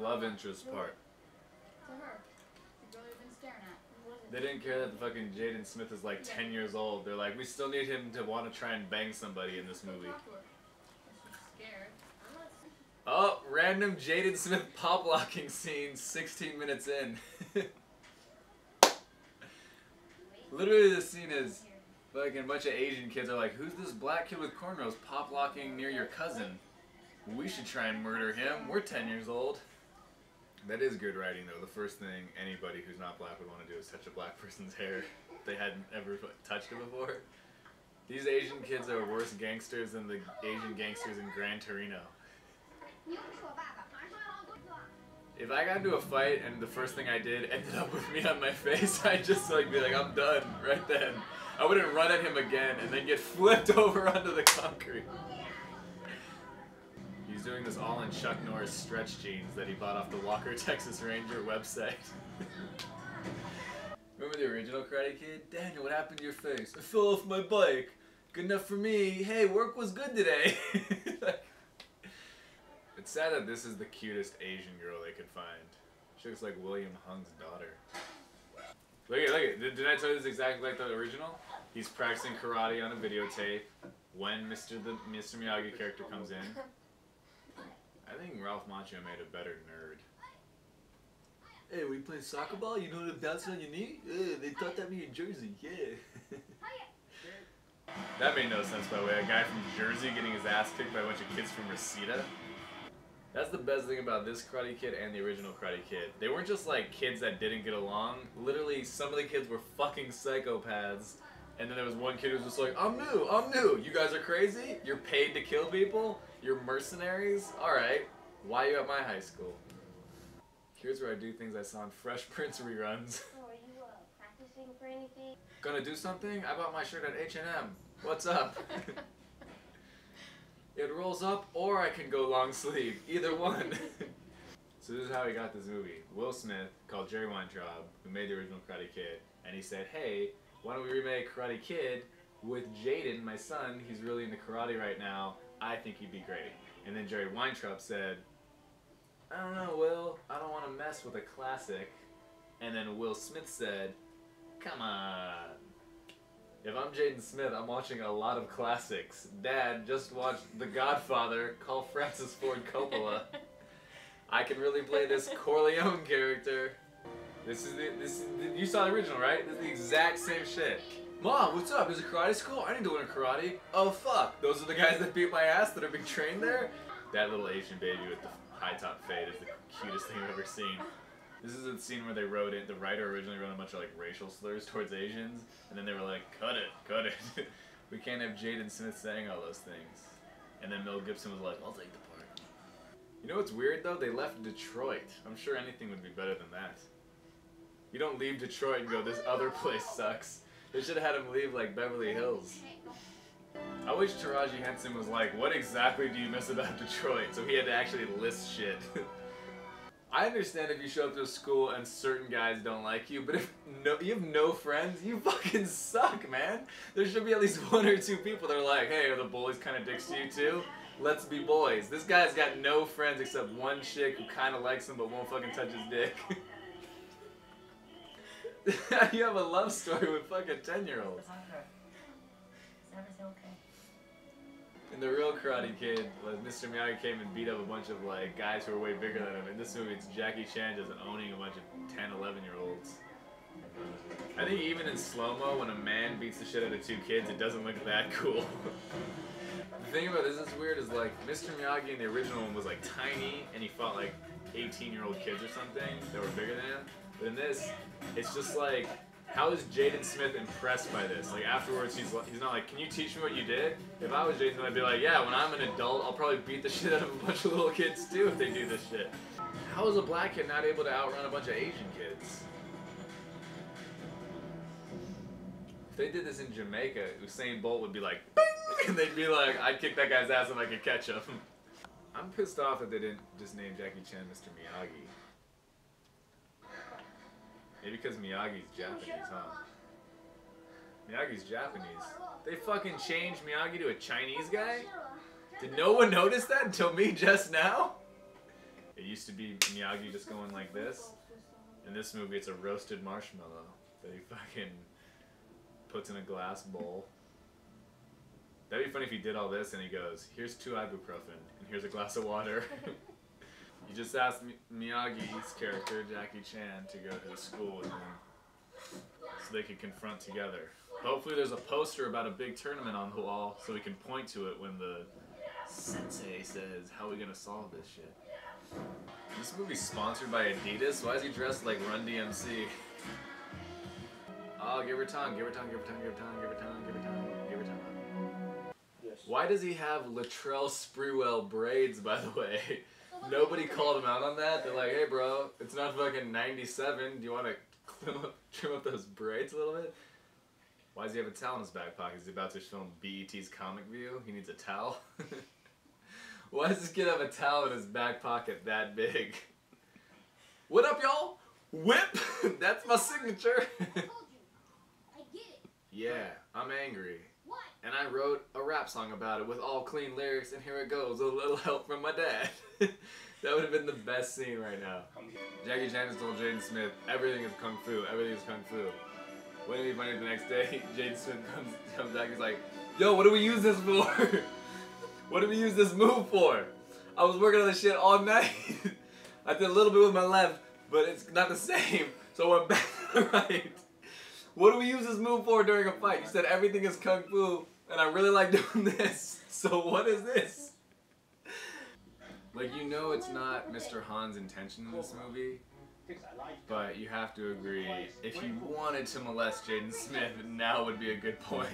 love interest part. To her. The girl you've been staring at. They didn't care that the fucking Jaden Smith is like 10 years old. They're like, we still need him to want to try and bang somebody in this movie. Scared. Oh, random Jaden Smith pop locking scene 16 minutes in. Literally the scene is like a bunch of Asian kids are like, who's this black kid with cornrows pop locking near your cousin? We should try and murder him. We're 10 years old. That is good writing though. The first thing anybody who's not black would want to do is touch a black person's hair if they hadn't ever touched it before. These Asian kids are worse gangsters than the Asian gangsters in Gran Torino. If I got into a fight and the first thing I did ended up with me on my face, I'd just like be like, I'm done right then. I wouldn't run at him again and then get flipped over onto the concrete. He's doing this all in Chuck Norris stretch jeans that he bought off the Walker, Texas Ranger website. Remember the original Karate Kid? Daniel, what happened to your face? I fell off my bike. Good enough for me. Hey, work was good today. It's sad that this is the cutest Asian girl they could find. She looks like William Hung's daughter. Look at, did I tell you this exactly like the original? He's practicing karate on a videotape when Mr. Miyagi character comes in. I think Ralph Macchio made a better nerd. Hey, we playing soccer ball? You know how to bounce on your knee? They taught that me in Jersey, yeah. That made no sense, by the way. A guy from Jersey getting his ass kicked by a bunch of kids from Reseda. That's the best thing about this Karate Kid and the original Karate Kid. They weren't just like kids that didn't get along. Literally, some of the kids were fucking psychopaths. And then there was one kid who was just like, I'm new. You guys are crazy? You're paid to kill people? You're mercenaries? Alright. Why are you at my high school? Here's where I do things I saw in Fresh Prince reruns. Oh, are you practicing for anything? Gonna do something? I bought my shirt at H&M. What's up? It rolls up, or I can go long sleeve. Either one. So this is how he got this movie. Will Smith called Jerry Weintraub, who made the original Karate Kid, and he said, hey, why don't we remake Karate Kid with Jaden, my son? He's really into karate right now. I think he'd be great. And then Jerry Weintraub said, I don't know, Will. I don't want to mess with a classic. And then Will Smith said, come on. If I'm Jaden Smith, I'm watching a lot of classics. Dad, just watched The Godfather, call Francis Ford Coppola. I can really play this Corleone character. This is you saw the original, right? This is the exact same shit. Mom, what's up? There's a karate school? I need to learn karate. Oh fuck, those are the guys that beat my ass that are being trained there? That little Asian baby with the high top fade is the cutest thing I've ever seen. This is a scene where they wrote it, the writer originally wrote a bunch of like racial slurs towards Asians, and then they were like, cut it. We can't have Jaden Smith saying all those things. And then Mel Gibson was like, I'll take the part. You know what's weird though? They left Detroit. I'm sure anything would be better than that. You don't leave Detroit and go, this other place sucks. They should have had him leave like Beverly Hills. I wish Taraji Henson was like, what exactly do you miss about Detroit? So he had to actually list shit. I understand if you show up to a school and certain guys don't like you, but if you have no friends, you fucking suck, man. There should be at least one or two people that are like, hey, are the bullies kind of dicks to you too? Let's be boys. This guy's got no friends except one chick who kind of likes him but won't fucking touch his dick. You have a love story with fucking 10-year-olds. In the real Karate Kid, Mr. Miyagi came and beat up a bunch of like guys who were way bigger than him. In this movie, it's Jackie Chan just owning a bunch of 10, 11-year-olds. I think even in slow-mo, when a man beats the shit out of two kids, it doesn't look that cool. The thing about this that's weird is like, Mr. Miyagi in the original one was like tiny, and he fought like 18-year-old kids or something that were bigger than him. But in this, it's just like, how is Jaden Smith impressed by this? Like afterwards, he's not like, can you teach me what you did? If I was Jaden Smith, I'd be like, yeah, when I'm an adult, I'll probably beat the shit out of a bunch of little kids too if they do this shit. How is a black kid not able to outrun a bunch of Asian kids? If they did this in Jamaica, Usain Bolt would be like, bing! And they'd be like, I'd kick that guy's ass if I could catch him. I'm pissed off that they didn't just name Jackie Chan Mr. Miyagi. Maybe because Miyagi's Japanese, huh? Miyagi's Japanese. They fucking changed Miyagi to a Chinese guy? Did no one notice that until me just now? It used to be Miyagi just going like this. In this movie, it's a roasted marshmallow that he fucking puts in a glass bowl. That'd be funny if he did all this and he goes, here's 2 ibuprofen and here's a glass of water. You just asked Miyagi's character, Jackie Chan, to go to the school with him so they could confront together. Hopefully there's a poster about a big tournament on the wall so we can point to it when the sensei says, how are we gonna solve this shit? This movie's sponsored by Adidas? Why is he dressed like Run DMC? Oh, give her tongue, give her tongue, give her tongue, give her tongue, give her tongue, give her tongue, give her tongue. Yes. Why does he have Latrell Sprewell braids, by the way? Nobody called him out on that. They're like, hey bro, it's not fucking 97. Do you want to trim up those braids a little bit? Why does he have a towel in his back pocket? Is he about to film BET's Comic View? He needs a towel? Why does this kid have a towel in his back pocket that big? What up, y'all? Whip! That's my signature. I told you. I get it. Yeah, I'm angry. What? And I wrote a rap song about it with all clean lyrics, and here it goes, a little help from my dad. That would have been the best scene right now. Jackie Chan has told Jaden Smith, everything is kung fu, everything is kung fu. Wouldn't it be funny the next day, Jaden Smith comes back, he's like, yo, what do we use this for? What do we use this move for? I was working on this shit all night. I did a little bit with my left, but it's not the same, so I went back to the right. What do we use this move for during a fight? You said everything is kung fu, and I really like doing this. So what is this? Like, you know it's not Mr. Han's intention in this movie, but you have to agree, if he wanted to molest Jaden Smith, now would be a good point.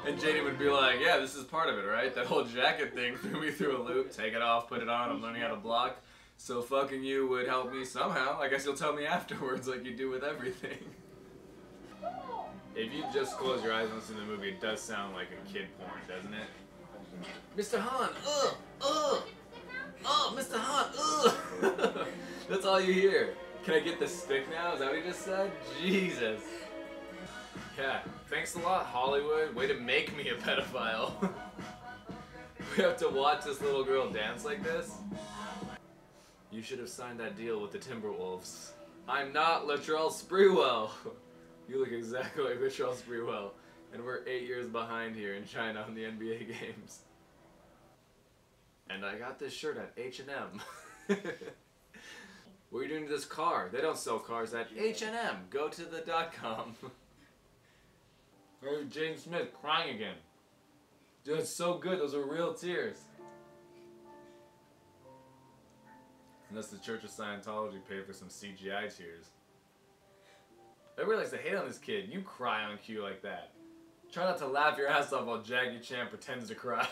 And Jaden would be like, yeah, this is part of it, right? That whole jacket thing threw me through a loop. Take it off, put it on, I'm learning how to block. So fucking you would help me somehow. I guess you'll tell me afterwards like you do with everything. If you just close your eyes and listen to the movie, it does sound like a kid porn, doesn't it? Mr. Han, Mr. Han, That's all you hear. Can I get the stick now? Is that what he just said? Jesus. Yeah, thanks a lot, Hollywood. Way to make me a pedophile. We have to watch this little girl dance like this? You should have signed that deal with the Timberwolves. I'm not Latrell Sprewell. You look exactly like Latrell Sprewell. And we're 8 years behind here in China on the NBA games. And I got this shirt at H&M. What are you doing to this car? They don't sell cars at H&M. Go to the .com. There's Jaden Smith crying again. Dude, it's so good. Those are real tears. Unless the Church of Scientology paid for some CGI tears. Everybody likes to hate on this kid. You cry on cue like that. Try not to laugh your ass off while Jackie Chan pretends to cry.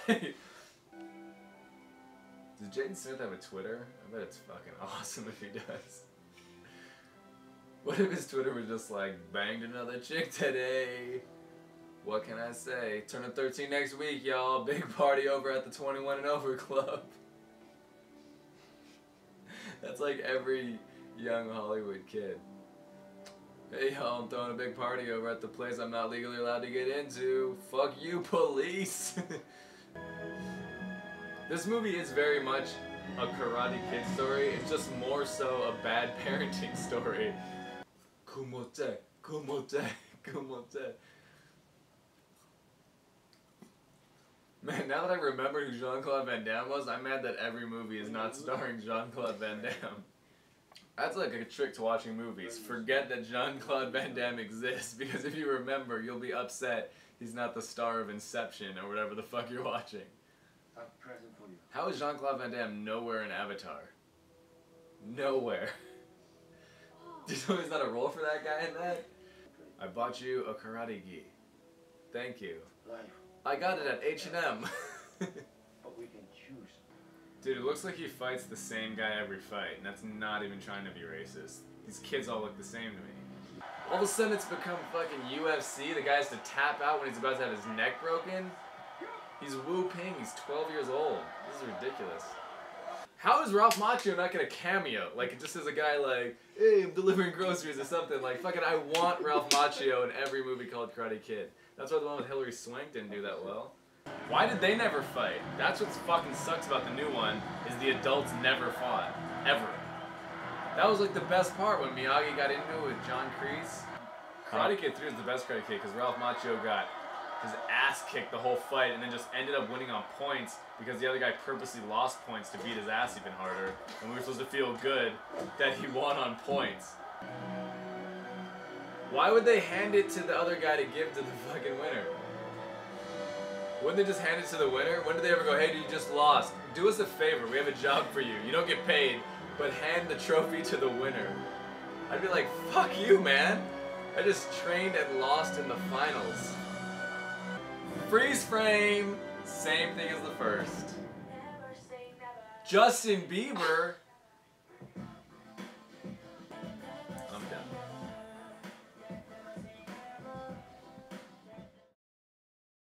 Does Jaden Smith have a Twitter? I bet it's fucking awesome if he does. What if his Twitter was just like, banged another chick today? What can I say? Turning 13 next week, y'all. Big party over at the 21 and over club. That's like every young Hollywood kid. Hey y'all, I'm throwing a big party over at the place I'm not legally allowed to get into. Fuck you, police! This movie is very much a Karate Kid story. It's just more so a bad parenting story. Kumote, kumote, kumote. Man, now that I remember who Jean-Claude Van Damme was, I'm mad that every movie is not starring Jean-Claude Van Damme. That's like a trick to watching movies. Forget that Jean-Claude Van Damme exists, because if you remember, you'll be upset he's not the star of Inception or whatever the fuck you're watching. How is Jean-Claude Van Damme nowhere in Avatar? Nowhere. Did you know there's not a role for that guy in that? I bought you a karate gi. Thank you. I got it at H&M. But we can choose. Dude, it looks like he fights the same guy every fight, and that's not even trying to be racist. These kids all look the same to me. All of a sudden it's become fucking UFC. The guy has to tap out when he's about to have his neck broken. He's Wu Ping, he's 12 years old. This is ridiculous. How is Ralph Macchio not gonna cameo? Like, just as a guy like, hey, I'm delivering groceries or something. Like, fucking I want Ralph Macchio in every movie called Karate Kid. That's why the one with Hilary Swank didn't do that well. Why did they never fight? That's what fucking sucks about the new one, is the adults never fought. ever. That was like the best part when Miyagi got into it with John Kreese. Karate Kid 3 is the best Karate Kid because Ralph Macchio got his ass kicked the whole fight and then just ended up winning on points because the other guy purposely lost points to beat his ass even harder. And we were supposed to feel good that he won on points. Why would they hand it to the other guy to give to the fucking winner? Wouldn't they just hand it to the winner? When did they ever go, hey, you just lost? Do us a favor, we have a job for you. You don't get paid, but hand the trophy to the winner. I'd be like, fuck you, man. I just trained and lost in the finals. Freeze frame, same thing as the first. Justin Bieber